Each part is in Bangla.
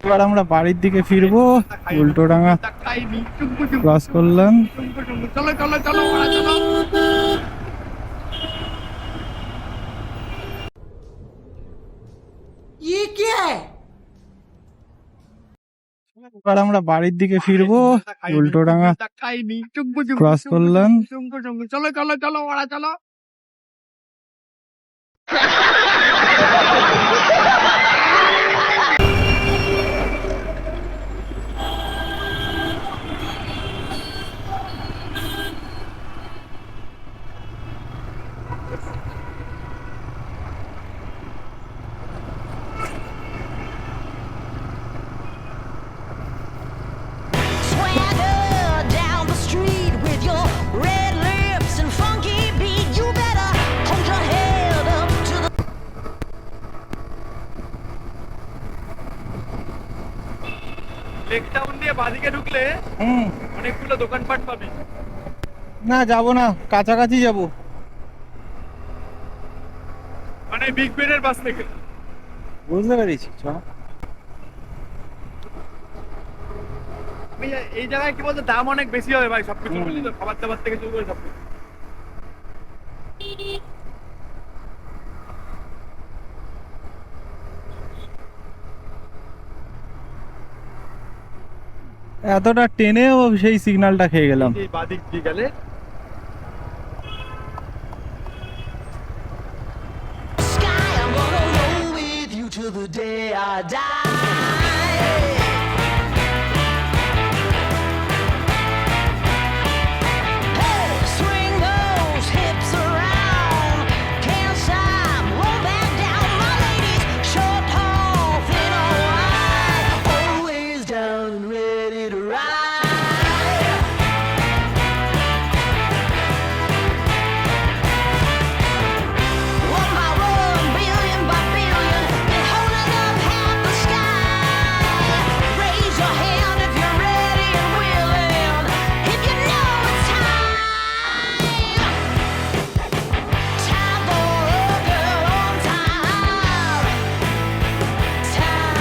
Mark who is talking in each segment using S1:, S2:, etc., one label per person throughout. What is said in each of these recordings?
S1: এবার আমরা বাড়ির দিকে ফিরবো। উল্টোডাঙা ক্রস করলাম।
S2: চলো চলো চলো চলো।
S1: এবার আমরা বাড়ির দিকে ফিরবো। উল্টোডাঙা ক্রস করলাম।
S2: চলো চলো চলো চলো।
S3: Swagger down the street with your red lips and funky beat. You better hold your head up to the
S2: lake town দিয়ে বাদিকে ঢুকলে অনেকগুলো দোকানপাট পাবি।
S1: না যাবো না, কাছাকাছি যাবো।
S2: মানে বিগ বেনের বাস থেকে।
S1: বুঝতে পেরেছি।
S2: এই জায়গায় কি বলতো দাম অনেক বেশি হবে ভাই, সবকিছু বললি তো, খাবার দাবার থেকে শুরু করে সবকিছু।
S1: এতটা টেনেও সেই সিগন্যালটা খেয়ে গেলাম।
S2: এই বাদিক দিয়ে গেলে
S3: sky. I'm gonna roll with you till the day I die. Hey, swing those hips around. Can't stop, roll back down. My ladies, short, tall, thin or wide, always down and ready to ride. One by one, billion by billion, been holding up half the sky. Raise your hand if you're ready and willing, if you know it's time. Time for a girl on time. Time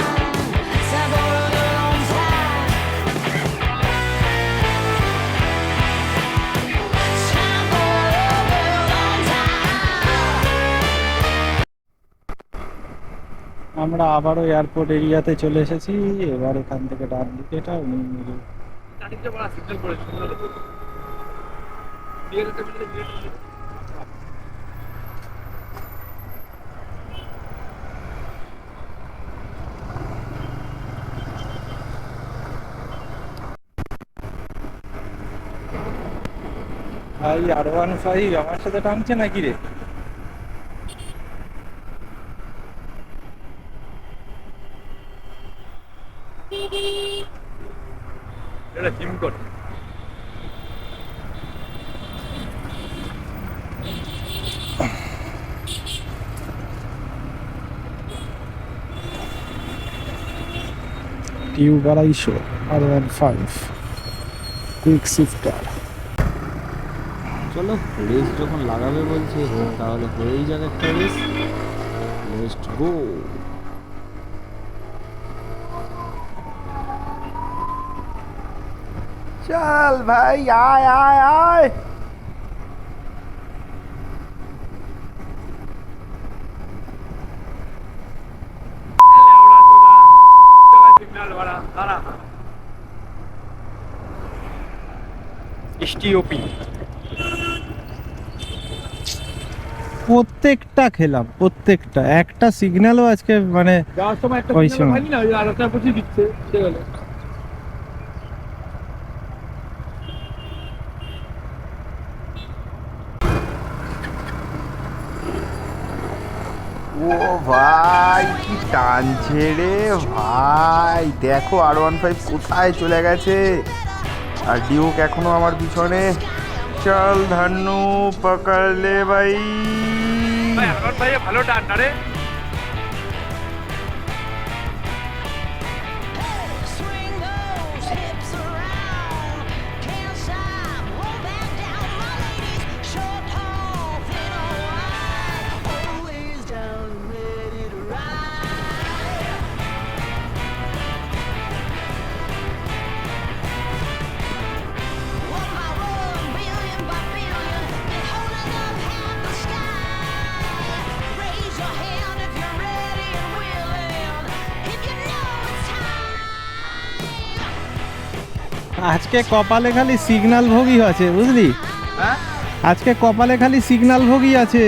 S3: for a girl on time. Time for a girl on time.
S1: আমরা আবারও এয়ারপোর্ট এরিয়াতে চলে এসেছি। এবার এখান থেকে ডান দিকে এটা
S2: চারদিকে বড় সিগন্যাল পড়েছে।
S1: ভাই R15 আমার সাথে টানছে নাকি রে?
S2: এটা জিম কর।
S1: Tube 250 R15 quick shifter.
S4: চলো রেস যখন লাগাবে বলছে তাহলে হয়েই যাক একটা রেস। Let's go.
S5: चल भाई आय आय आय
S2: সিগন্যাল বাড়া দাঁড়া। STOP
S1: প্রত্যেকটা খেলাম, প্রত্যেকটা একটা সিগন্যালও আজকে মানে
S2: যাওয়ার সময় একটা
S1: ওই
S2: সিগন্যাল
S1: সময়।
S2: হয়নি না, ওই আলোটা পৌঁছে দিচ্ছে সে গেলে।
S5: ও ভাই কি টানছে রে ভাই, দেখো R15 কোথায় চলে গেছে আর ডিউক এখনো আমার পিছনে। চল ধন্নু পকড় লে ভাই।
S2: ভাই আরমান ভাই ভালো টান না রে।
S3: Swing those hips around. Can't stop, roll back down. My ladies, short, tall, thin or wide, always down and ready to ride.
S1: আজকে কপালে খালি সিগন্যাল ভোগী আছে বুঝলি,
S2: হ্যাঁ
S1: আজকে কপালে খালি সিগন্যাল ভোগী আছে।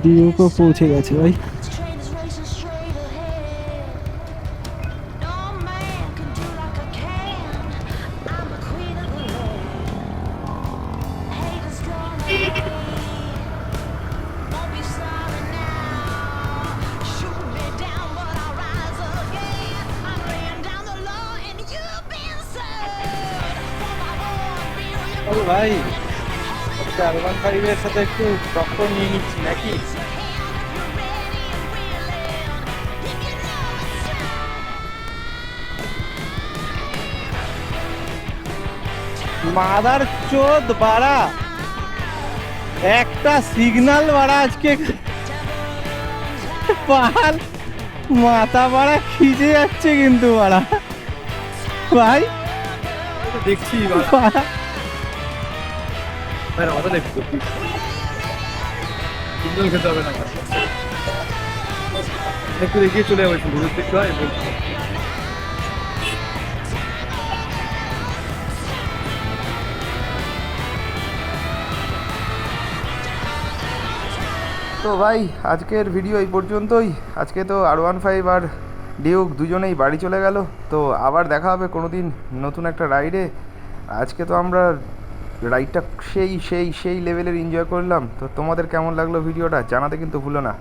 S1: ডিওকো পৌঁছে গেছে ভাই।
S3: Train is racing straight ahead. No man can do like I can. I'm the queen of the land. Haters gonna hate. Won't be sorry now. Shoot me down, but I'll rise again. I'm laying down the law, and you've been served. One by one,
S1: ও ভাই, R15 এর সাথে একটু টক্কর নিয়ে নিচ্ছি নাকি? মাদার চোদ বাড়া, একটা সিগন্যাল বাড়া আজকে পাল মাথা বাড়া খিজে যাচ্ছে কিন্তু বাড়া ভাই,
S2: ও তো দেখছি
S1: বাড়া
S2: ভাই আমাদের দেখছি সিগন্যাল খেতে হবে না, একটু দেখিয়ে চলে যাবো, একটু ঘুরে দেখতে হয় বলছি।
S5: তো ভাই আজকের ভিডিও এই পর্যন্তই। আজকে তো R15 আর ডিউক দুজনেই বাড়ি চলে গেল। তো আবার দেখা হবে কোনো দিন নতুন একটা রাইডে। আজকে তো আমরা রাইডটা সেই লেভেলের এনজয় করলাম। তো তোমাদের কেমন লাগলো ভিডিওটা জানাতে কিন্তু ভুলো না।